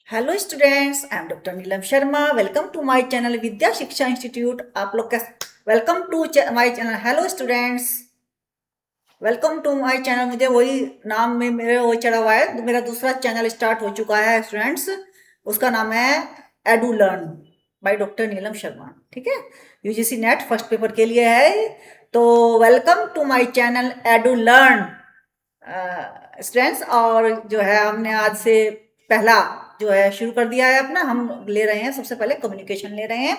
Hello students, I am doctor Neelam Sharma. Welcome to my channel Vidya Shiksha institute. आप लोग का welcome to my channel. Hello students, welcome to my channel. मुझे वही नाम में मेरे वही चढ़ा हुआ है। मेरा दूसरा चैनल स्टार्ट हो चुका है स्टूडेंट्स। उसका नाम है edu learn by doctor Neelam Sharma. ठीक है, यूजीसी नेट फर्स्ट पेपर के लिए है। तो welcome to my channel Edu Learn students. और जो है हमने आज से पहला जो है शुरू कर दिया है अपना। हम ले रहे हैं सबसे पहले कम्युनिकेशन ले रहे हैं।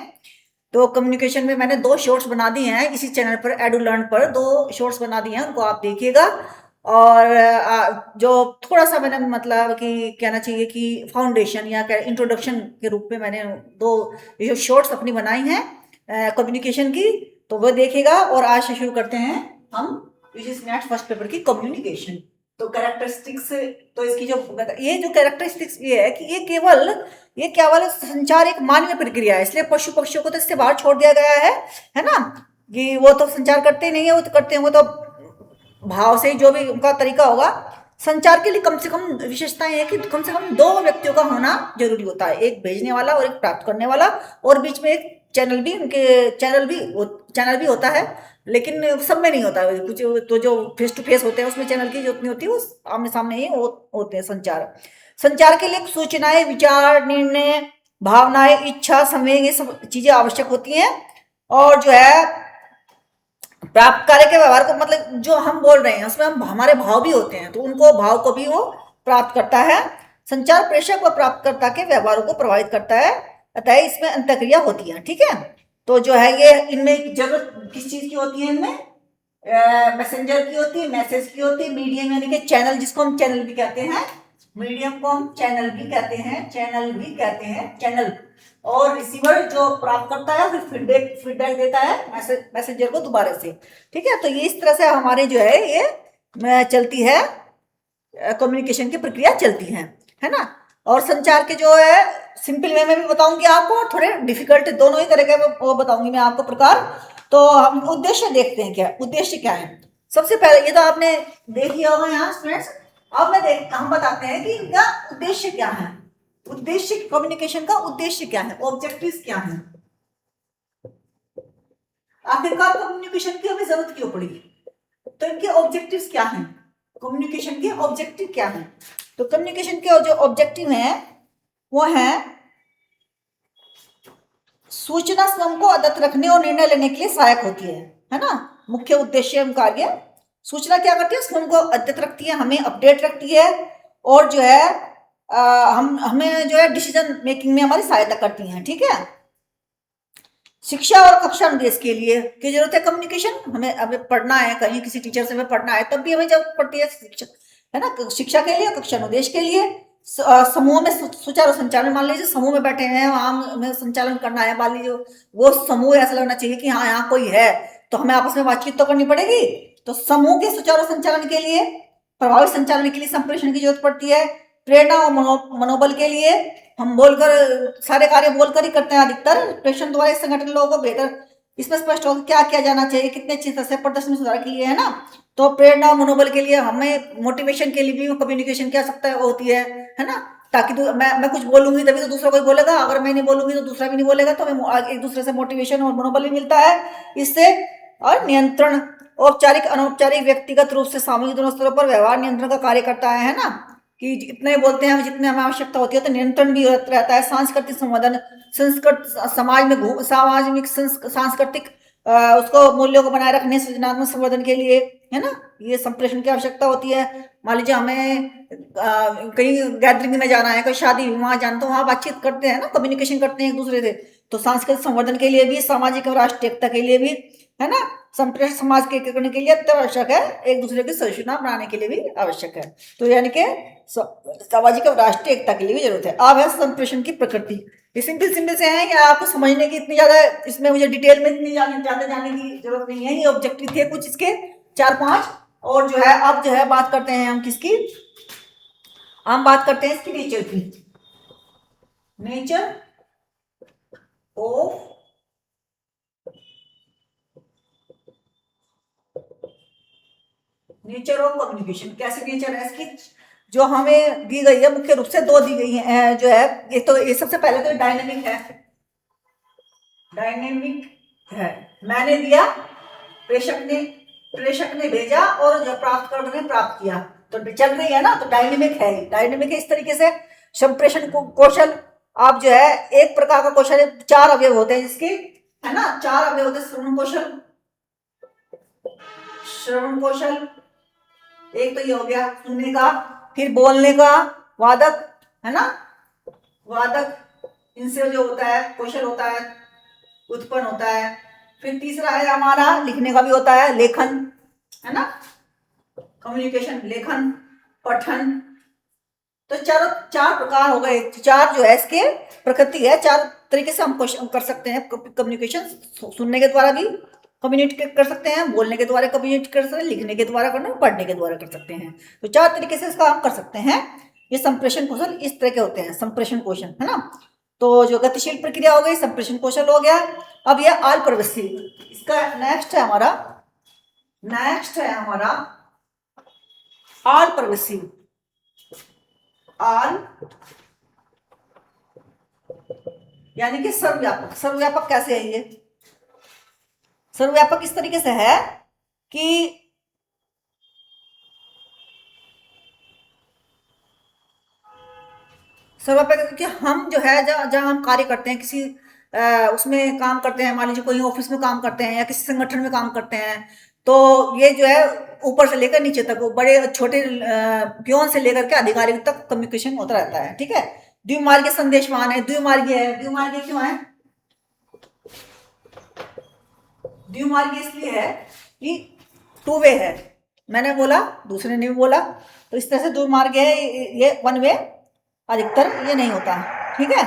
तो कम्युनिकेशन में मैंने 2 शॉर्ट्स बना दिए हैं इसी चैनल पर, एडू लर्न पर 2 शॉर्ट्स बना दिए हैं, उनको आप देखिएगा। और जो थोड़ा सा मैंने मतलब कि कहना चाहिए कि फाउंडेशन या इंट्रोडक्शन के रूप में मैंने 2 ये शॉर्ट्स अपनी बनाई हैं कम्युनिकेशन की, तो वो देखिएगा। और आज से शुरू करते हैं हम नेट फर्स्ट पेपर की कम्युनिकेशन। तो कैरेक्टरिस्टिक्स, तो इसकी जो कैरेक्टरिस्टिक्स ये है कि ये केवल संचार एक मानवीय प्रक्रिया है, इसलिए पशु पक्षियों को तो इससे बाहर छोड़ दिया गया है ना। कि वो तो संचार करते ही नहीं है, वो तो करते हैं वो तो भाव से ही, जो भी उनका तरीका होगा। संचार के लिए कम से कम विशेषताएं है कि कम से कम 2 व्यक्तियों का होना जरूरी होता है, एक भेजने वाला और एक प्राप्त करने वाला। और बीच में एक चैनल भी, उनके चैनल भी होता है, लेकिन सब में नहीं होता है। कुछ तो जो फेस टू फेस होते हैं उसमें चैनल की जरूरत नहीं होती, वो आमने सामने ही होते हैं संचार। संचार के लिए सूचनाएं, विचार, निर्णय, भावनाएं, इच्छा, संवेग, ये सब चीजें आवश्यक होती हैं। और जो है प्राप्त कार्य के व्यवहार को, मतलब जो हम बोल रहे हैं उसमें हम हमारे भाव भी होते हैं, तो उनको भाव को भी वो प्राप्त करता है। संचार प्रेषक व प्राप्तकर्ता के व्यवहारों को प्रभावित करता है, अतः इसमें अंतक्रिया होती है। ठीक है, तो जो है ये इनमें जरूरत किस चीज की होती है, इनमें मैसेंजर की होती है, मैसेज की होती है, मीडियम यानी कि चैनल, जिसको हम चैनल भी कहते हैं, मीडियम को हम चैनल भी कहते हैं, चैनल भी कहते हैं, चैनल। और रिसीवर जो प्राप्त करता है फिर फीडबैक फीडबैक देता है मैसेंजर को दोबारा से। ठीक है, तो ये इस तरह से हमारे जो है ये चलती है, कम्युनिकेशन की प्रक्रिया चलती है ना। और संचार के जो है सिंपल वे में भी बताऊंगी आपको, और थोड़े डिफिकल्ट, दोनों ही तरह के वो बताऊंगी मैं आपको प्रकार। तो हम उद्देश्य देखते हैं, क्या उद्देश्य क्या है। सबसे पहले ये तो आपने देख लिया होगा यहाँ स्टूडेंट्स। अब हम बताते हैं कि इनका उद्देश्य क्या है। उद्देश्य, कम्युनिकेशन का उद्देश्य क्या है, ऑब्जेक्टिव्स क्या है, आखिरकार कम्युनिकेशन की हमें जरूरत क्यों पड़ी। तो इनके ऑब्जेक्टिव्स क्या हैं, कम्युनिकेशन के ऑब्जेक्टिव क्या हैं। तो कम्युनिकेशन के जो ऑब्जेक्टिव हैं वो है सूचना स्वयं को अद्यत रखने और निर्णय लेने के लिए सहायक होती है ना। मुख्य उद्देश्य एवं कार्य, सूचना क्या करती है, स्वयं को अद्यत रखती है, हमें अपडेट रखती है। और जो है हम हमें जो है डिसीजन मेकिंग में हमारी सहायता करती हैं। ठीक है, शिक्षा और कक्षा अनुदेश के लिए की जरूरत है कम्युनिकेशन। हमें पढ़ना है, कहीं किसी टीचर से हमें पढ़ना है, तब भी हमें जरूरत पड़ती है शिक्षा, है ना। शिक्षा के लिए, कक्षा अनुदेश के लिए, समूह में सुचारू संचालन। मान लीजिए समूह में बैठे हैं, वहां हमें संचालन करना है, मान लीजिए वो समूह ऐसा लगना चाहिए कि हाँ यहाँ कोई है, तो हमें आपस में बातचीत तो करनी पड़ेगी। तो समूह के सुचारू संचालन के लिए, प्रभावी संचालन के लिए संप्रेषण की जरूरत पड़ती है। प्रेरणा और मनोबल के लिए हम बोलकर, सारे कार्य बोलकर ही करते हैं अधिकतर। प्रेषण द्वारा इस संगठन लोगों को बेहतर इसमें स्पष्ट हो क्या किया जाना चाहिए, कितने अच्छी तरह से प्रदर्शन में सुधार के लिए, है ना। तो प्रेरणा और मनोबल के लिए हमें मोटिवेशन के लिए भी कम्युनिकेशन क्या सकता है होती है ना। ताकि मैं कुछ बोलूंगी तभी तो दूसरा कोई बोलेगा, अगर मैं नहीं बोलूंगी तो दूसरा भी नहीं बोलेगा, तो हमें एक दूसरे से मोटिवेशन और मनोबल भी मिलता है इससे। और नियंत्रण, औपचारिक अनौपचारिक व्यक्तिगत रूप से सामूहिक दोनों स्तरों पर व्यवहार नियंत्रण का कार्य करता है ना। कि इतने बोलते हैं हम, जितने हमें आवश्यकता होती है, तो नियंत्रण भी रहता है। सांस्कृतिक संवर्धन, संस्कृत समाज में सामाजिक सांस्कृतिक उसको मूल्यों को बनाए रखने, सृजनात्मक संवर्धन के लिए, है ना, ये संप्रेषण की आवश्यकता होती है। मान लीजिए हमें कहीं गैदरिंग में जाना है, कोई शादी विवाह जाना, तो वहां बातचीत करते हैं ना, कम्युनिकेशन करते हैं एक दूसरे से। तो सांस्कृतिक संवर्धन के लिए भी, सामाजिक और राष्ट्रीय एकता के लिए भी, है ना, संप्रेषण समाज के करने के लिए आवश्यक है, एक दूसरे की सहिष्णुता बनाने के लिए भी आवश्यक है। तो यानी कि सामाजिक और राष्ट्रीय एकता के लिए भी जरूरत है। अब है संप्रेषण की प्रकृति। ये सिंपल सिंपल से है कि आपको समझने की इतनी ज्यादा, इसमें मुझे डिटेल में इतनी ज्यादा जाने की जरूरत नहीं है। ये ऑब्जेक्टिव थे कुछ इसके 4-5। और जो है अब जो है बात करते हैं हम किसकी, हम बात करते हैं इसकी नेचर की। Nature of nature of communication, कैसे नेचर है इसकी। जो हमें दी गई है मुख्य रूप से दो दी गई है, जो है एक तो ये सबसे पहले तो डायनेमिक है, डायनेमिक है, मैंने दिया, प्रेषक ने भेजा और जो प्राप्तकर्ता ने प्राप्त किया, तो चल रही है ना, तो डायनेमिक है, डायनेमिक है। इस तरीके से संप्रेषण कौशल, आप जो है एक प्रकार का कौशल, चार अवयव होते हैं जिसके, है ना, चार अवयव होते हैं। श्रवण कौशल एक तो ये हो गया सुनने का, फिर बोलने का, वादक, है ना, वादक, इनसे जो होता है कौशल होता है उत्पन्न होता है। फिर तीसरा है हमारा लिखने का भी होता है, लेखन, है ना, कम्युनिकेशन, लेखन, पठन। तो चार प्रकार हो गए, चार जो है इसके प्रकृति है, चार तरीके से हम क्वेश्चन कर सकते हैं कम्युनिकेशन। सुनने के द्वारा भी कम्युनिकेट कर सकते हैं, बोलने के द्वारा कम्युनिकेट कर सकते हैं, लिखने के द्वारा करना, पढ़ने के द्वारा कर सकते हैं। तो चार तरीके से इसका हम कर सकते हैं। ये संप्रेषण कौशल इस तरह के होते हैं, संप्रेषण कौशल, है ना। तो जो गतिशील प्रक्रिया हो गई, संप्रेषण कौशल हो गया। अब यह आल प्रवृत्ति, इसका नेक्स्ट है हमारा आल प्रवृत्ति। आल यानी कि सर्वव्यापक। सर्वव्यापक कैसे है ये? सर्वव्यापक इस तरीके से है कि सर्वव्यापक कि हम जो है जहाँ हम कार्य करते हैं, किसी उसमें काम करते हैं, मान लीजिए कोई ऑफिस में काम करते हैं या किसी संगठन में काम करते हैं, तो ये जो है ऊपर से लेकर नीचे तक, बड़े छोटे पियोन से लेकर के अधिकारी तक कम्युनिकेशन होता रहता है, ठीक है। द्विमार्गीय संदेशवाहन है, द्विमार्गीय है। द्विमार्गीय क्यों है? द्विमार्गीय इसलिए है कि टू वे है, मैंने बोला दूसरे ने भी बोला, तो इस तरह से द्विमार्गीय है, ये वन वे अधिकतर ये नहीं होता, ठीक है।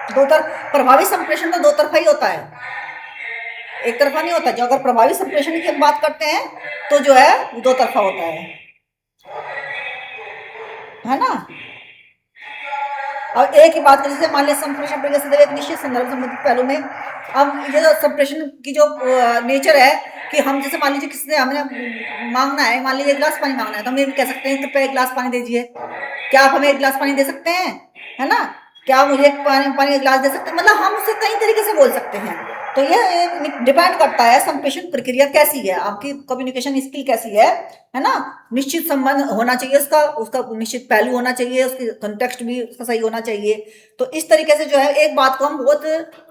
दो तरफ प्रभावी संप्रेषण तो दो तरफा ही होता है, एक तरफा नहीं होता। जो अगर प्रभावी संप्रेषण की हम बात करते हैं तो जो है दो तरफा होता है ना। और एक ही बात करें, जैसे मान लिया संप्रेषण प्रक्रिया से एक निश्चित संदर्भ संबंधित पहलू में, अब ये जो संप्रेषण की जो नेचर है कि हम जैसे मान लीजिए किसी से हमने मांगना है, मान लीजिए एक गिलास पानी मांगना है, तो हम ये कह सकते हैं कृपया एक गिलास पानी दीजिए, क्या आप हमें एक गिलास पानी दे सकते हैं, है ना, क्या आप मुझे पानी एक गिलास दे सकते हैं, मतलब हम उससे कई तरीके से बोल सकते हैं। तो ये डिपेंड करता है संप्रेषण प्रक्रिया कैसी है, आपकी कम्युनिकेशन स्किल कैसी है ना। निश्चित संबंध होना चाहिए उसका निश्चित पहलू होना चाहिए, उसकी कंटेक्स्ट भी उसका सही होना चाहिए। तो इस तरीके से जो है एक बात को हम बहुत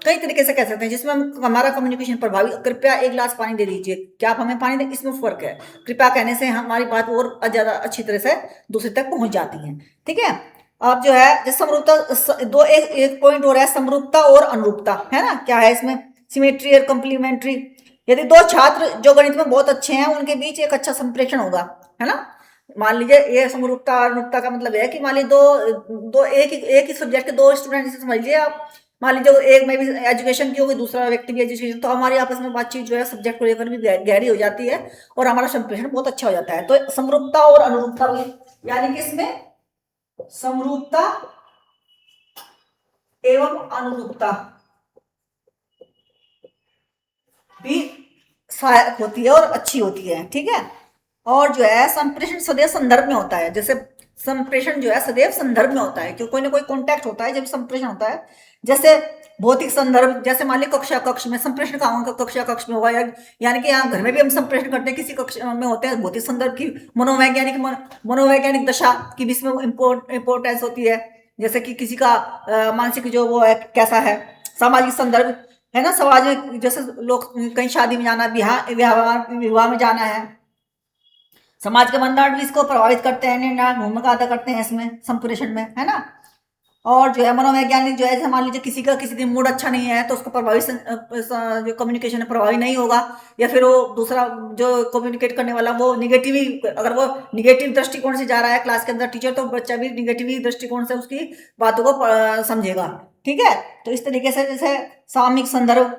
कई तरीके से कह सकते हैं जिसमें हम हमारा कम्युनिकेशन प्रभावी, कृपया एक गिलास पानी दे दीजिए, क्या आप हमें पानी दें, इसमें फर्क है। कृपया कहने से हमारी बात और ज्यादा अच्छी तरह से दूसरे तक पहुंच जाती है, ठीक है। अब जो है जैसे समरूपता, दो एक पॉइंट हो रहा है, समरूपता और अनुरूपता, है ना, क्या है इसमें, सिमेट्री और कम्प्लीमेंट्री। यदि दो छात्र जो गणित में बहुत अच्छे हैं उनके बीच एक अच्छा संप्रेषण होगा, है ना। मान लीजिए ये समरूपता अनुरूपता का मतलब है कि मान लीजिए दो एक ही सब्जेक्ट के दो स्टूडेंट, जैसे समझ लीजिए आप, मान लीजिए एक में भी एजुकेशन की होगी, दूसरा व्यक्ति भी एजुकेशन, तो हमारी आपस में बातचीत जो है सब्जेक्ट को लेकर भी गहरी हो जाती है और हमारा संप्रेषण बहुत अच्छा हो जाता है। तो समरूपता और अनुरूपता भी, यानी कि इसमें समरूपता एवं अनुरूपता भी सहायक होती है और अच्छी होती है, ठीक है। और जो है संप्रेषण सदैव संदर्भ में होता है, जैसे संप्रेषण जो है सदैव संदर्भ में होता है, क्योंकि कोई ना कोई कॉन्टैक्ट होता है जब संप्रेषण होता है। जैसे भौतिक संदर्भ, जैसे मान ली कक्षा कक्ष में संप्रेषण कहाँ होगा, कक्षा कक्ष में होगा, यानी कि यहाँ घर में भी हम संप्रेषण करते हैं, किसी कक्षा में होते हैं। भौतिक संदर्भ की मनोवैज्ञानिक दशा की भी इसमें इंपोर्टेंस होती है, जैसे कि किसी का मानसिक जो वो है कैसा है। सामाजिक संदर्भ है ना, समाज में जैसे लोग कहीं शादी में जाना, विवाह में जाना है, समाज के मानदंड भी इसको प्रभावित करते हैं, निर्णायक भूमिका अदा करते हैं इसमें संप्रेषण में, है ना। और जो है मनोवैज्ञानिक जो है, मान लीजिए किसी दिन मूड अच्छा नहीं है तो उसको प्रभावी जो कम्युनिकेशन है प्रभावी नहीं होगा, या फिर वो दूसरा जो कम्युनिकेट करने वाला वो अगर वो निगेटिव दृष्टिकोण से जा रहा है क्लास के अंदर टीचर, तो बच्चा भी निगेटिव दृष्टिकोण से उसकी बातों को समझेगा, ठीक है। तो इस तरीके से जैसे सामयिक संदर्भ,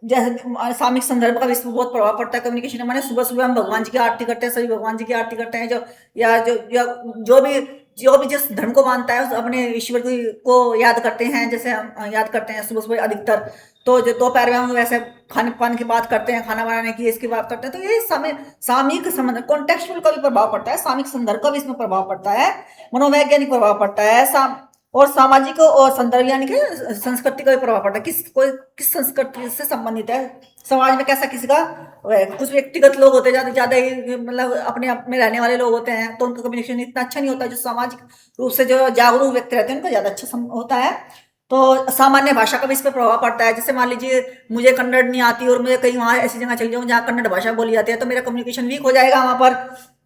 जैसे सामयिक संदर्भ का भी इसमें बहुत प्रभाव पड़ता है कम्युनिकेशन में। सुबह सुबह हम भगवान जी की आरती करते हैं, सभी भगवान जी की आरती करते हैं, जो या जो भी जो भी जिस धर्म को मानता है उस अपने ईश्वर को याद करते हैं, जैसे हम याद करते हैं सुबह सुबह अधिकतर। तो जो दोपहर में हम वैसे खाने पान की बात करते हैं, खाना बनाने की इसकी बात करते हैं, तो ये समय सामयिक संबंध कॉन्टेक्चुअल का भी प्रभाव पड़ता है, सामयिक संदर्भ का भी इसमें प्रभाव पड़ता है, मनोवैज्ञानिक प्रभाव पड़ता है, और सामाजिक और संदर्भ यानी कि संस्कृति का भी प्रभाव पड़ता है, किस संस्कृति से संबंधित है, समाज में कैसा किसी का कुछ व्यक्तिगत लोग होते हैं, ज्यादा ही मतलब अपने आप में रहने वाले लोग होते हैं, तो उनका कम्युनिकेशन इतना अच्छा नहीं होता। जो सामाजिक रूप से जो जागरूक व्यक्ति रहते हैं उनका ज्यादा अच्छा होता है। तो सामान्य भाषा का भी इस पर प्रभाव पड़ता है। जैसे मान लीजिए मुझे कन्नड़ नहीं आती और मुझे कहीं वहां ऐसी जगह चली जाऊँ जहाँ कन्नड़ भाषा बोली जाती है, तो मेरा कम्युनिकेशन वीक हो जाएगा वहां पर।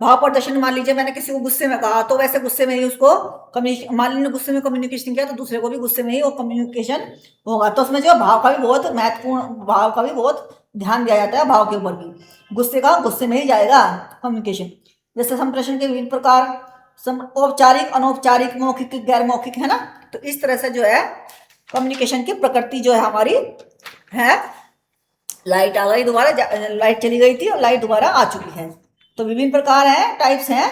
भाव प्रदर्शन, मान लीजिए मैंने किसी को गुस्से में कहा, तो वैसे गुस्से में ही उसको कम्युनिकेशन, मान लीजिए गुस्से में कम्युनिकेशन किया तो दूसरे को भी गुस्से में ही वो कम्युनिकेशन होगा। तो उसमें जो भाव का भी बहुत महत्वपूर्ण, भाव का भी बहुत ध्यान दिया जाता है, भाव के ऊपर भी। गुस्से का गुस्से में ही जाएगा कम्युनिकेशन। जैसे संप्रेषण के विभिन्न प्रकार, औपचारिक, अनौपचारिक, मौखिक, गैर मौखिक, है ना। तो इस तरह से जो है कम्युनिकेशन की प्रकृति जो है हमारी है। लाइट आ गई दोबारा, लाइट चली गई थी और लाइट दोबारा आ चुकी है। तो विभिन्न प्रकार हैं, टाइप्स हैं।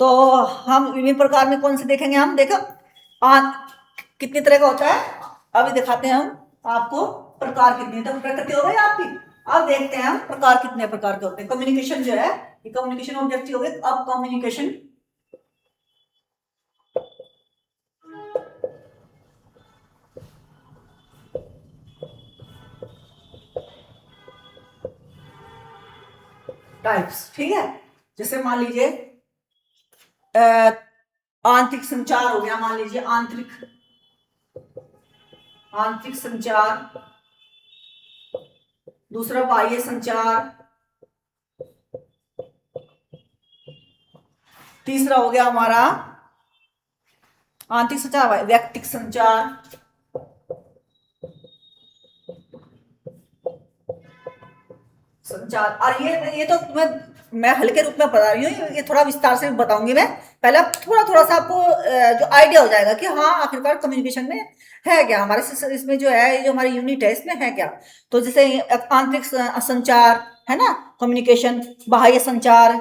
तो हम विभिन्न प्रकार में कौन से देखेंगे, हम देखो कितनी तरह का होता है अभी दिखाते हैं हम आपको। प्रकार कितने, तो प्रकृति हो गई आपकी। अब देखते हैं हम प्रकार कितने प्रकार के होते हैं। कम्युनिकेशन जो है, ये कम्युनिकेशन ऑब्जेक्टिव हो गए। अब कम्युनिकेशन टाइप्स, ठीक है। जैसे मान लीजिए आंतरिक संचार हो गया, मान लीजिए आंतरिक संचार। दूसरा बाह्य संचार। तीसरा हो गया हमारा आंतरिक संचार, व्यक्तिक संचार। संचार, और ये तो मैं हल्के रूप में बता रही हूँ, ये थोड़ा विस्तार से बताऊंगी मैं। पहले थोड़ा थोड़ा सा आपको जो आइडिया हो जाएगा कि हाँ आखिरकार कम्युनिकेशन में है क्या, हमारे इसमें जो है, जो हमारी यूनिट है इसमें है क्या। तो जैसे आंतरिक संचार है ना, कम्युनिकेशन। बाह्य संचार,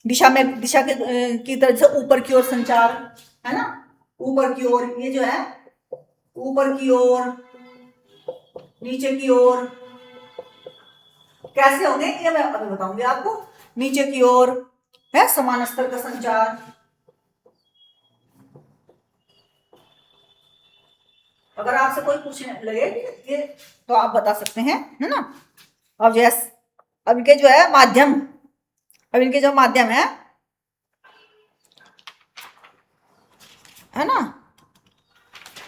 दिशा की तरह से ऊपर की ओर संचार, है ना। ऊपर की ओर, ये जो है ऊपर की ओर, नीचे की ओर कैसे होंगे ये मैं अभी बताऊंगी आपको। नीचे की ओर है समान स्तर का संचार। अगर आपसे कोई पूछने लगे ये, तो आप बता सकते हैं, है ना। अब जैसे अब इनके जो है माध्यम, अब इनके जो माध्यम है ना।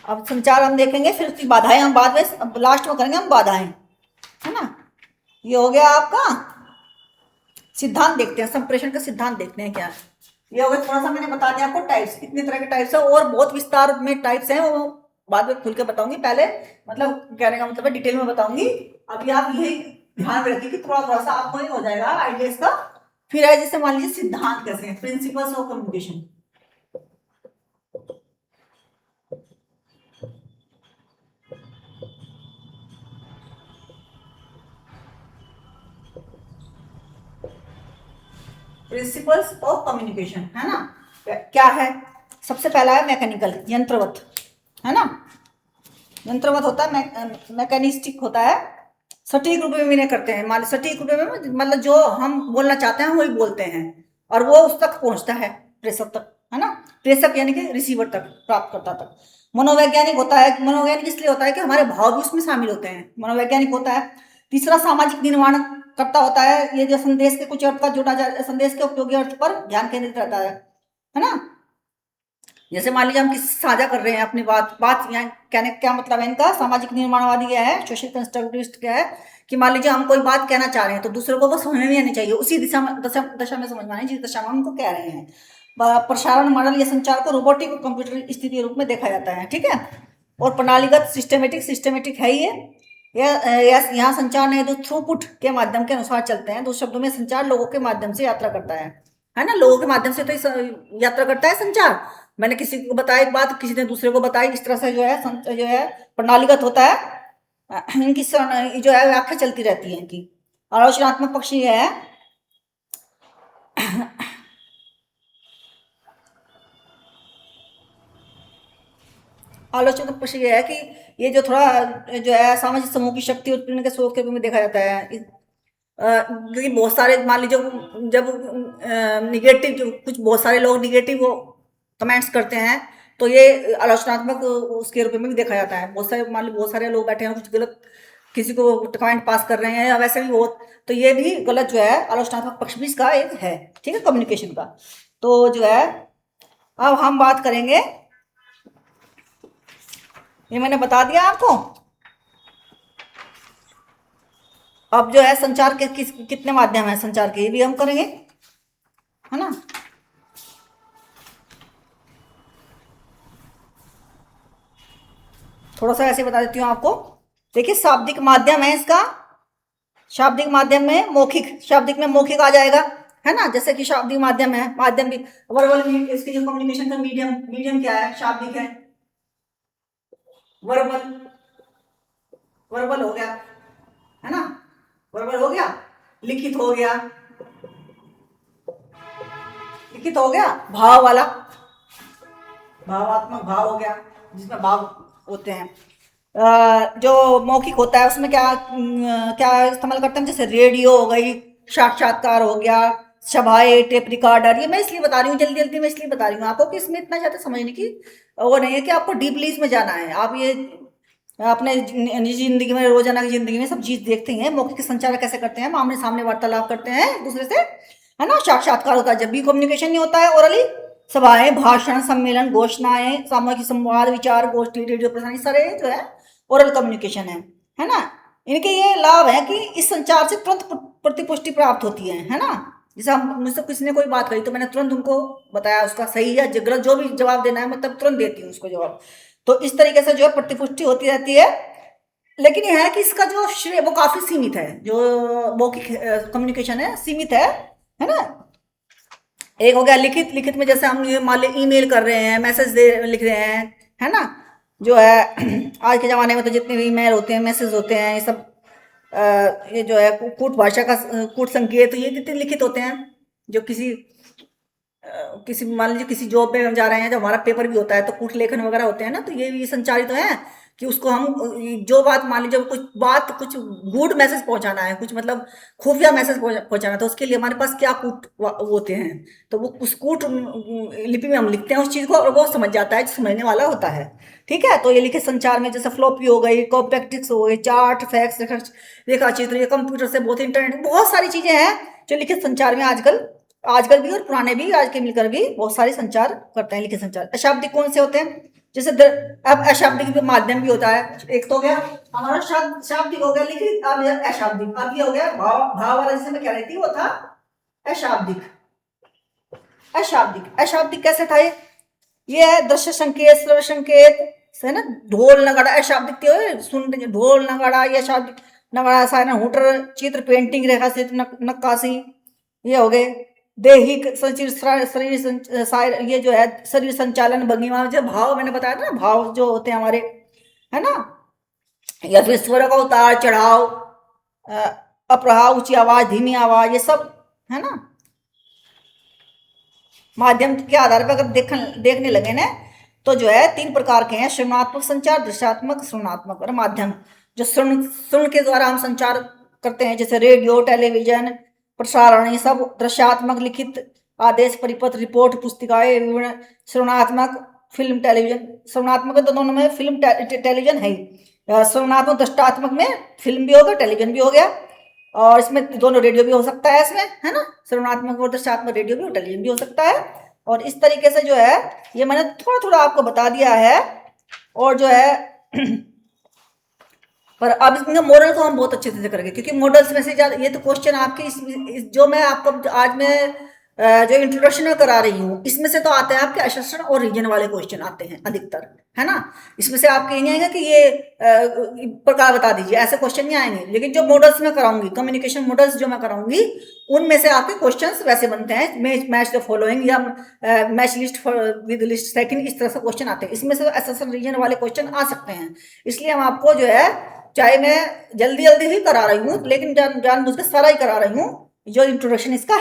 अब संचार हम देखेंगे, फिर उसकी बाधाएं हम बाद में लास्ट में करेंगे हम बाधाएं, है ना। ये हो गया आपका सिद्धांत। देखते हैं संप्रेषण का सिद्धांत, देखते हैं क्या है। ये हो गया, थोड़ा सा मैंने बता दिया आपको टाइप्स, कितने तरह के टाइप्स है, और बहुत विस्तार में टाइप्स हैं, वो बाद में खुल के बताऊंगी। पहले मतलब कहने का मतलब है डिटेल में बताऊंगी। अभी आप यही ध्यान में रखिए कि थोड़ा थोड़ा सा आपको ही हो जाएगा आइडिया का। फिर है जैसे मान लीजिए सिद्धांत कैसे हैं, principles of communication. Principles of communication, है ना। क्या है, सबसे पहला है मैकेनिकल, यंत्रवत, है ना। यंत्रवत होता है, मैकेनिस्टिक होता है। सटीक रूप में विनय करते हैं, मान सटीक रूप में मतलब जो हम बोलना चाहते हैं वही बोलते हैं, और वो उस तक पहुंचता है, प्रेषक तक, है ना। प्रेषक यानी कि रिसीवर तक, प्राप्तकर्ता तक। मनोवैज्ञानिक होता है, मनोवैज्ञानिक इसलिए होता है कि हमारे भाव भी उसमें शामिल होते हैं, मनोवैज्ञानिक होता है। तीसरा सामाजिक निर्माण करता होता है, ये जो संदेश के कुछ अर्थ का जुड़ा जा, संदेश के उपयोगी अर्थ पर ध्यान केंद्रित रहता है ना। जैसे मान लीजिए हम किसी से साझा कर रहे हैं अपनी बात, यहाँ कहने क्या मतलब है इनका। सामाजिक निर्माणवादी क्या है, सोशल कंस्ट्रक्टिविस्ट क्या है, कि मान लीजिए हम कोई बात कहना चाह रहे हैं तो दूसरे को वो समझ में आनी चाहिए, उसी दशा में समझ में आनी, जिस दशा में हम उनको कह रहे हैं। प्रसारण मॉडल या संचार को रोबोटिक और कंप्यूटर स्थिति रूप में देखा जाता है, ठीक है। और प्रणालीगत सिस्टमेटिक है ये। यहाँ संचार नहीं, तो थ्रूपुट के माध्यम के अनुसार चलते हैं। दूसरे शब्दों में संचार लोगों के माध्यम से यात्रा करता है ना। लोगों के माध्यम से तो यात्रा करता है संचार। मैंने किसी को बताया एक बात, किसी ने दूसरे को बताई, इस तरह से जो है प्रणालीगत होता है। इनकी जो है व्याख्या चलती रहती है इनकी। आलोचनात्मक पक्ष ये है आलोचनात्मक पक्ष ये है कि ये जो थोड़ा जो है सामाजिक समूह की शक्ति उत्पीड़न के स्रोत के रूप में देखा जाता है। क्योंकि बहुत सारे मान लीजिए जब निगेटिव जो कुछ बहुत सारे लोग निगेटिव वो कमेंट्स करते हैं तो ये आलोचनात्मक उसके रूप में भी देखा जाता है। बहुत सारे मान लीजिए बहुत सारे लोग बैठे हैं कुछ गलत किसी को कमेंट पास कर रहे हैं या वैसे भी बहुत, तो ये भी गलत जो है आलोचनात्मक पक्ष भी इसका एक है, ठीक है, कम्युनिकेशन का। तो जो है अब हम बात करेंगे, ये मैंने बता दिया आपको। अब जो है संचार के कितने माध्यम है संचार के, ये भी हम करेंगे, है ना। थोड़ा सा ऐसे बता देती हूँ आपको। देखिए शाब्दिक माध्यम है इसका, शाब्दिक माध्यम में मौखिक, शाब्दिक में मौखिक आ जाएगा, है ना। जैसे कि शाब्दिक माध्यम है, माध्यम भी वर्बल, इसकी जो कम्युनिकेशन का मीडियम, मीडियम क्या है, शाब्दिक है। वर्बल, वर्बल हो गया, है ना, वर्बल हो गया। लिखित हो गया, लिखित हो गया। भाव वाला, भावात्मक भाव हो गया जिसमें भाव होते हैं। जो मौखिक होता है उसमें क्या क्या इस्तेमाल करते हैं, जैसे रेडियो हो गई, साक्षात्कार हो गया, सभाएं, टेप रिकॉर्डर। ये मैं इसलिए बता रही हूँ जल्दी जल्दी, मैं इसलिए बता रही हूँ आपको कि इसमें इतना ज़्यादा समझने की वो नहीं है कि आपको डीपली इसमें जाना है। आप ये अपने निजी जिंदगी में, रोजाना की जिंदगी में सब चीज देखते हैं। मौखिक संचार कैसे करते हैं, आमने सामने वार्तालाप करते हैं एक दूसरे से, है ना। साक्षात्कार होता है जब भी कम्युनिकेशन नहीं होता है ओरली। सभाएं, भाषण, सम्मेलन, घोषणाएं, सामूहिक संवाद, विचार गोष्ठी, रेडियो प्रसारण, सारे जो है ओरल कम्युनिकेशन है ना। इनके ये लाभ है कि इस संचार से तुरंत प्रतिपुष्टि प्राप्त होती है ना। जैसे हम मुझसे किसी ने कोई बात कही तो मैंने तुरंत उनको बताया उसका सही या गलत जो भी जवाब देना है, मतलब तुरंत देती हूँ उसको जवाब। तो इस तरीके से जो है प्रतिपुष्टि होती रहती है। लेकिन यह है कि इसका जो श्रेय वो काफी सीमित है, जो मौखिक कम्युनिकेशन है सीमित है ना। एक हो गया लिखित, लिखित में जैसे हम ये मान ली ईमेल कर रहे हैं, मैसेज दे लिख रहे हैं, है ना। जो है आज के ज़माने में तो जितने भी ईमेल होते हैं, मैसेज होते हैं, ये सब ये जो है कूट भाषा का कूट संकेत, ये जितने लिखित होते हैं। जो किसी मान लीजिए किसी जॉब में हम जा रहे हैं, जब हमारा पेपर भी होता है तो कूट लेखन वगैरह होते हैं ना, तो ये भी संचारित तो है कि उसको हम जो बात मान लीजिए कुछ बात, कुछ गुड मैसेज पहुंचाना है, कुछ मतलब खुफिया मैसेज पहुंचाना, तो उसके लिए हमारे पास क्या कूट होते हैं, तो वो उस कूट लिपि में हम लिखते हैं उस चीज़ को और वो समझ जाता है जो समझने वाला होता है, ठीक है। तो ये लिखित संचार में जैसे फ्लॉपी हो गई, कॉम्पैक्टिक्स हो गई, चार्ट, फैक्स, रेखा चित्र, ये कंप्यूटर से बहुत, इंटरनेट, बहुत सारी चीज़ें हैं जो लिखित संचार में आजकल आजकल भी और पुराने भी आज के मिलकर भी बहुत सारे संचार करते हैं लिखित संचार। अशाब्दिक कौन से होते हैं, जैसे अब अशाब्दिक माध्यम भी होता है। एक तो हो गया हमारा शाब्दिक हो गया लिखित, अब अशाब्दिक, अब ये हो गया भाव, भाव वाला जिसे मैं कह रही थी वो था अशाब्दिक। अशाब्दिक, अशाब्दिक कैसे था ये है दृश्य संकेत, श्रव्य संकेत, है ना। ढोल नगाड़ा अशाब्दिक, सुन ढोल नगाड़ा, ये अशाब्दिक, नगाड़ा, सायरन, हुटर, चित्र, पेंटिंग, रेखा चित्र, नक्काशी, ये हो गए। दैहिक शरीर, ये जो है शरीर संचालन, भंगिमा, जो भाव मैंने बताया था ना, भाव जो होते हैं हमारे, है ना। या फिर स्वर का उतार चढ़ाव, अपराह, ऊंची आवाज, धीमी आवाज, ये सब, है ना। माध्यम के आधार पर अगर देखने लगे ना तो जो है 3 प्रकार के हैं, श्रवणात्मक संचार, दृश्यात्मक, श्रवणात्मक और माध्यम। जो सुन के द्वारा हम संचार करते हैं, जैसे रेडियो, टेलीविजन, प्रसारण, ये सब दृश्यात्मक, लिखित आदेश, परिपत्र, रिपोर्ट, पुस्तिकाएं, विवरण। श्रवणात्मक फिल्म, टेलीविजन, श्रवणात्मक तो दोनों में फिल्म टेलीविजन है ही। श्रवणात्मक दृष्टात्मक में फिल्म भी हो गया, टेलीविजन भी हो गया, और इसमें दोनों रेडियो भी हो सकता है इसमें, है ना। श्रवणात्मक और दृश्यात्मक रेडियो भी और टेलीविजन भी हो सकता है। और इस तरीके से जो है ये मैंने थोड़ा थोड़ा आपको बता दिया है। और जो है पर अब इसमें मॉडल को हम बहुत अच्छे से करेंगे, क्योंकि मॉडल्स में से ये तो क्वेश्चन आपके जो मैं आपको आज में जो इंट्रोडक्शन में करा रही हूँ, इसमें से तो आते हैं आपके असर्शन और रीजन वाले क्वेश्चन आते हैं अधिकतर, है ना। इसमें से आपके नहीं आएगा कि ये प्रकार बता दीजिए, ऐसे क्वेश्चन नहीं आएंगे। लेकिन जो मॉडल्स में कराऊंगी, कम्युनिकेशन मॉडल्स जो मैं कराऊंगी, उनमें से आपके क्वेश्चंस वैसे बनते हैं, मैच द फॉलोइंग या match list with list second, इस तरह से क्वेश्चन आते हैं। इसमें से असर्शन रीजन वाले क्वेश्चन आ सकते हैं। इसलिए हम आपको जो है, चाहे मैं जल्दी जल्दी ही करा रही हूँ, लेकिन जानबूझ के सारा ही करा रही हूँ जो इंट्रोडक्शन इसका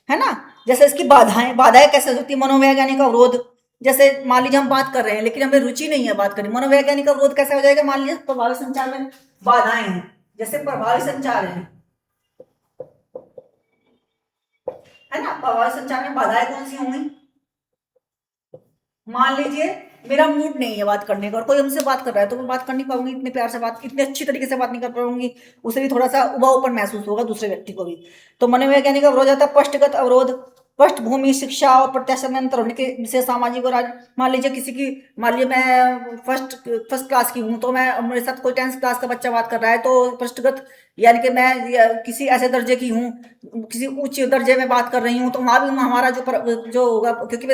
है ना। जैसे इसकी बाधाएं कैसे होती है, मनोवैज्ञानिक अवरोध, जैसे मान लीजिए हम बात कर रहे हैं लेकिन हमें रुचि नहीं है बात करनी, मनोवैज्ञानिक अवरोध कैसा हो जाएगा? मान लीजिए प्रभावी संचार में बाधाएं हैं, जैसे प्रभावी संचार है ना, प्रभावी संचार में बाधाएं कौन सी होंगी? मान लीजिए मेरा मूड नहीं है बात करने का और कोई हमसे बात कर रहा है तो मैं बात कर नहीं पाऊंगी, इतने प्यार से बात, इतने अच्छी तरीके से बात नहीं कर पाऊंगी, उसे भी थोड़ा सा उबाऊपन महसूस होगा दूसरे व्यक्ति को भी। तो मनोवैज्ञानिक अवरोध आता है पृष्ठगत अवरोध, पृष्ठभूमि शिक्षा और प्रत्याशा में अंतर होने के विशेष सामाजिक और मान लीजिए किसी की, मान लीजिए मैं फर्स्ट फर्स्ट क्लास की हूँ तो मैं, मेरे साथ कोई 10th क्लास का बच्चा बात कर रहा है तो पृष्ठगत यानी कि मैं किसी ऐसे दर्जे की हूँ, किसी उच्च दर्जे में बात कर रही हूँ तो वहां भी हमारा जो होगा, क्योंकि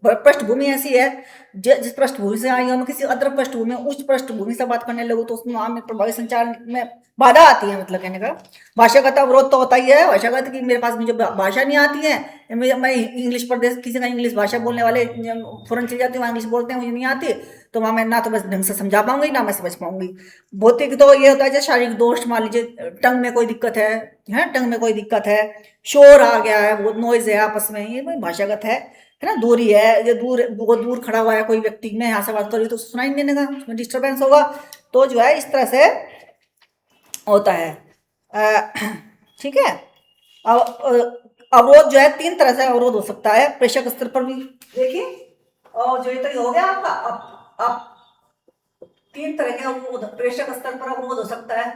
पृष्ठभूमि ऐसी है, जिस पृष्ठभूमि से आई हम किसी अदर पृष्ठभूमि उच्च पृष्ठभूमि से बात करने लगो तो उसमें वहां में प्रभावी संचार में बाधा आती है। मतलब कहने का भाषागत अवरोध तो होता ही है, भाषागत की मेरे पास मुझे भाषा नहीं आती है, मैं इंग्लिश प्रदेश किसी का इंग्लिश भाषा बोलने वाले फॉरन चले जाते हैं, वहाँ इंग्लिश बोलते हैं, मुझे नहीं आती, तो वहाँ मैं ना तो बस ढंग से समझा पाऊंगी ना मैं समझ पाऊंगी। भौतिक तो ये होता है जैसे शारीरिक दोष, मान लीजिए टंग में कोई दिक्कत है टंग में कोई दिक्कत है, शोर आ गया है, बहुत नॉइज है आपस में, ये भाषागत है ना, दूरी है, ये दूर बहुत दूर खड़ा हुआ है कोई व्यक्ति, मैं यहाँ से बात कर रही हूँ तो सुनाई नहीं देने का, उसमें डिस्टर्बेंस होगा, तो जो है इस तरह से होता है। ठीक है। अब अवरोध जो है 3 तरह से अवरोध हो सकता है, प्रेषक स्तर पर भी देखिए, और जो ये तो हो गया आपका। अब 3 तरह के अवरोध, प्रेषक स्तर पर अवरोध हो सकता है,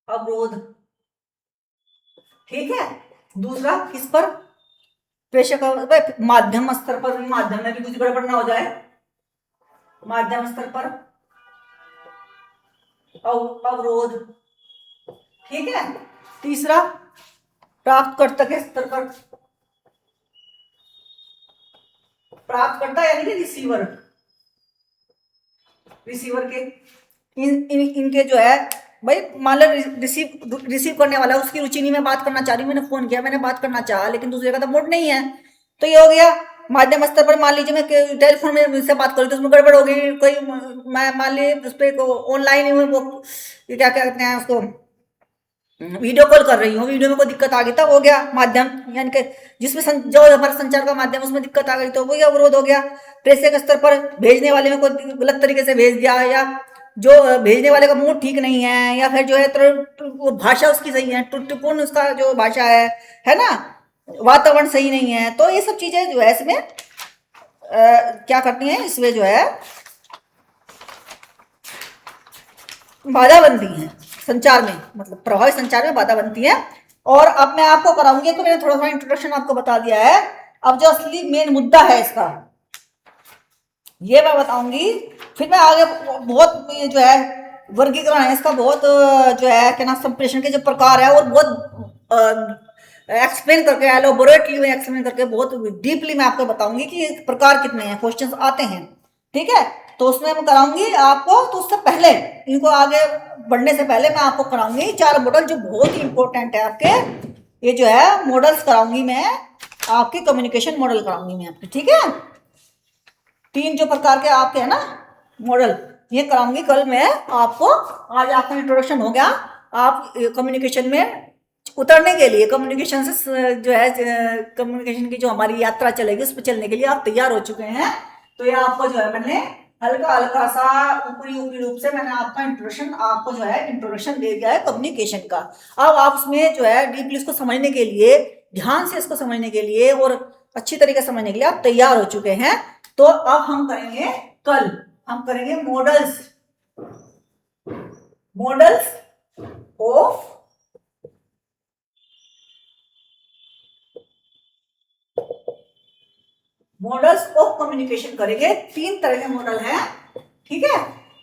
अवरोध, ठीक है। दूसरा किस पर? प्रेषक माध्यम स्तर पर, माध्यम में भी कुछ गड़बड़ ना हो जाए, माध्यम स्तर पर अवरोध, ठीक है। तीसरा प्राप्तकर्ता के स्तर पर, प्राप्तकर्ता यानी कि रिसीवर, रिसीवर के इनके जो है भाई, मान लो रिसीव करने वाला उसकी रुचि नहीं, मैं बात करना चाह रही हूँ, मैंने फोन किया, मैंने बात करना चाहा लेकिन दूसरे का तो मूड नहीं है, तो ये हो गया माध्यम स्तर पर। मान लीजिए मैं टेलीफोन में से बात करूँ तो उसमें गड़बड़ हो गई, कोई मैं मान लीजिए उस पर ऑनलाइन ही वो ये क्या कहते हैं उसको, वीडियो कॉल कर रही हूँ, वीडियो में कोई दिक्कत आ गई तो हो गया माध्यम, यानी कि जिसमें जो हमारा संचार का माध्यम उसमें दिक्कत आ गई तो वही अवरोध हो गया। प्रेषक स्तर पर भेजने वाले में कोई गलत तरीके से भेज दिया, या जो भेजने वाले का मूड ठीक नहीं है, या फिर जो है वो भाषा उसकी सही है, त्रुटिपूर्ण उसका जो भाषा है ना, वातावरण सही नहीं है, तो ये सब चीजें जो है इसमें क्या करती हैं, इसमें जो है बाधा बनती है संचार में, मतलब प्रभावी संचार में बाधा बनती है। और अब मैं आपको कराऊंगी, तो मैंने थोड़ा सा इंट्रोडक्शन आपको बता दिया है, अब जो असली मेन मुद्दा है इसका ये मैं बताऊंगी, फिर मैं आगे बहुत जो है वर्गीकरण है इसका, बहुत जो है क्या नाम, संप्रेषण के जो प्रकार है और बहुत एक्सप्लेन करके, एलोबोरेटली में एक्सप्लेन करके बहुत डीपली मैं आपको बताऊंगी कि प्रकार कितने हैं, क्वेश्चंस आते हैं, ठीक है। तो उसमें मैं कराऊंगी आपको, तो उससे पहले इनको आगे बढ़ने से पहले मैं आपको कराऊंगी 4 मॉडल जो बहुत ही इंपॉर्टेंट है आपके, ये जो है मॉडल्स कराऊंगी मैं आपके, कम्युनिकेशन मॉडल कराऊंगी मैं आपके, ठीक है। 3 जो प्रकार के आपके है ना मॉडल, ये कराऊंगी कल मैं आपको। आज आपका इंट्रोडक्शन हो गया, आप कम्युनिकेशन में उतरने के लिए, कम्युनिकेशन से जो है कम्युनिकेशन की जो हमारी यात्रा चलेगी उस पर चलने के लिए आप तैयार हो चुके हैं। तो ये आपको जो है मैंने हल्का हल्का सा ऊपरी रूप से मैंने आपका इंट्रोडक्शन, आपको जो है इंट्रोडक्शन दे दिया है कम्युनिकेशन का। अब आप उसमें जो है डीपली इसको समझने के लिए, ध्यान से इसको समझने के लिए और अच्छी तरीके से समझने के लिए आप तैयार हो चुके हैं। तो अब हम करेंगे, कल हम करेंगे models, models of models of communication करेंगे। 3 तरह के मॉडल हैं, ठीक है,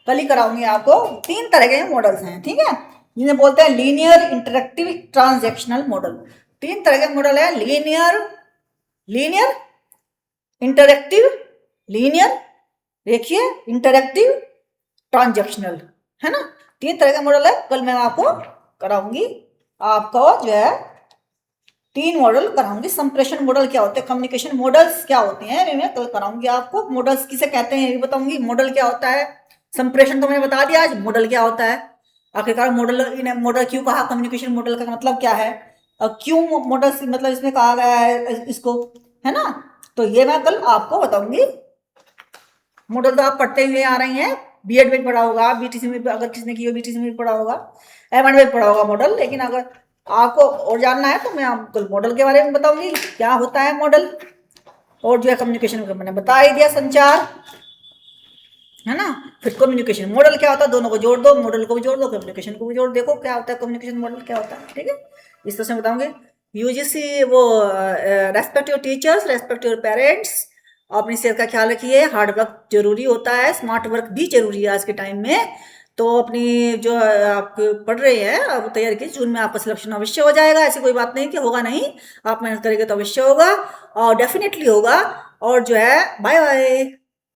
कल ही कराऊंगी आपको। 3 तरह के मॉडल्स हैं, ठीक है, जिन्हें बोलते हैं लीनियर, इंटरेक्टिव, ट्रांजैक्शनल मॉडल। 3 तरह के मॉडल है, लीनियर, लीनियर, इंटरेक्टिव, लीनियर, देखिए इंटरेक्टिव, ट्रांजैक्शनल, है ना, 3 तरह के मॉडल है। कल मैं आपको कराऊंगी, आपको जो है 3 मॉडल कराऊंगी। संप्रेषण मॉडल क्या होते हैं, कम्युनिकेशन मॉडल्स क्या होते हैं, मैं कल कराऊंगी आपको। मॉडल्स किसे कहते हैं ये बताऊंगी, मॉडल क्या होता है, संप्रेषण तो मैंने बता दिया, आज मॉडल क्या होता है, आखिरकार मॉडल, मॉडल क्यों कहा, कम्युनिकेशन मॉडल का मतलब क्या है, क्यों मॉडल मतलब इसमें कहा गया है इसको, है ना। तो ये मैं कल आपको बताऊंगी। मॉडल तो आप पढ़ते हुए आ रही हैं, बीएड में पढ़ा होगा, बीटीसी में अगर किसने की हो बीटीसी में पढ़ा होगा, एमएड में पढ़ा होगा मॉडल। लेकिन अगर आपको और जानना है तो मैं आपको मॉडल के बारे में बताऊंगी, क्या होता है मॉडल। और जो है कम्युनिकेशन का मैंने बता ही दिया, संचार है ना। फिर कम्युनिकेशन मॉडल क्या होता है, दोनों को जोड़ दो, मॉडल को भी जोड़ दो, कम्युनिकेशन को भी जोड़, देखो क्या होता है कम्युनिकेशन मॉडल क्या होता है। ठीक है, इस तरह से बताऊंगे। यूजीसी वो respect your teachers, respect your parents, अपनी सेहत का ख्याल रखिए, हार्ड वर्क जरूरी होता है, स्मार्ट वर्क भी जरूरी है आज के टाइम में। तो अपनी जो आप पढ़ रहे हैं अब तैयारी की, जून में आपका सिलेक्शन अवश्य हो जाएगा, ऐसी कोई बात नहीं कि होगा नहीं, आप मेहनत करेंगे तो अवश्य होगा और डेफिनेटली होगा। और जो है बाय बाय।